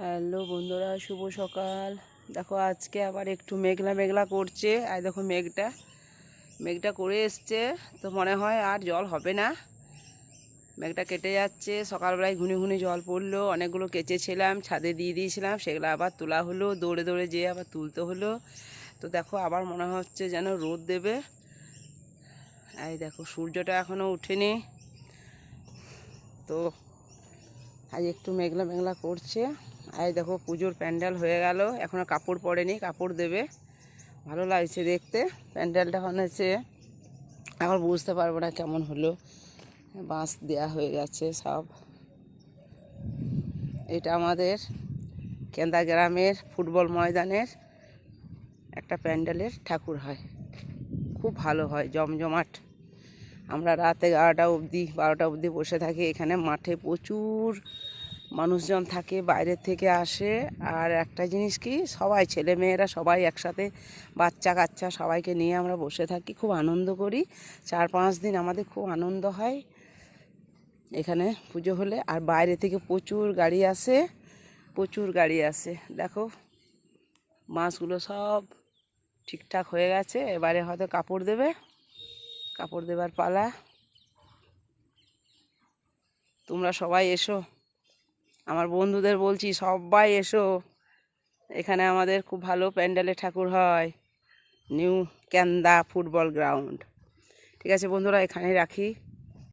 Hello বন্ধুরা, শুভ সকাল। দেখো আজকে আবার একটু মেঘলা মেঘলা করছে। আর দেখো মেঘটা করে এসছে, তো মনে হয় আর জল হবে না। মেঘটা কেটে যাচ্ছে। সকালবেলায় ঘুনি ঘুনি জল পড়লো, অনেকগুলো কেচেছিলাম, ছাদে দিয়ে দিয়েছিলাম, সেগুলো আবার তোলা হলো, দৌড়ে দৌড়ে যেয়ে আবার তুলতে হলো। তো দেখো আবার মনে হচ্ছে যেন রোদ দেবে। এই দেখো সূর্যটা এখনও উঠেনি, তো আজ একটু মেঘলা মেঘলা করছে। আর দেখো পুজোর প্যান্ডেল হয়ে গেল, এখনও কাপড় পরেনি, কাপড় দেবে। ভালো লাগছে দেখতে প্যান্ডেলটা, হচ্ছে এখন বুঝতে পারবো না কেমন হলো। বাঁশ দেওয়া হয়ে গেছে সব। এটা আমাদের কেন্দা গ্রামের ফুটবল ময়দানের একটা প্যান্ডেলের ঠাকুর হয়, খুব ভালো হয়, জমজমাট। আমরা রাত 11টা অবধি 12টা অবধি বসে থাকি এখানে। মাঠে প্রচুর মানুষজন থাকে, বাইরের থেকে আসে। আর একটা জিনিস কি, সবাই ছেলেমেয়েরা সবাই একসাথে, বাচ্চা কাচ্চা সবাইকে নিয়ে আমরা বসে থাকি, খুব আনন্দ করি। 4-5 দিন আমাদের খুব আনন্দ হয় এখানে পুজো হলে। আর বাইরে থেকে প্রচুর গাড়ি আসে, প্রচুর গাড়ি আসে। দেখো মাছগুলো সব ঠিকঠাক হয়ে গেছে, এবারে হয়তো কাপড় দেবে, কাপড় দেবার পালা। তোমরা সবাই এসো, আমার বন্ধুদের বলছি সবাই এসো। এখানে আমাদের খুব ভালো প্যান্ডেলে ঠাকুর হয়, নিউ কেন্দা ফুটবল গ্রাউন্ড। ঠিক আছে বন্ধুরা, এখানেই রাখি।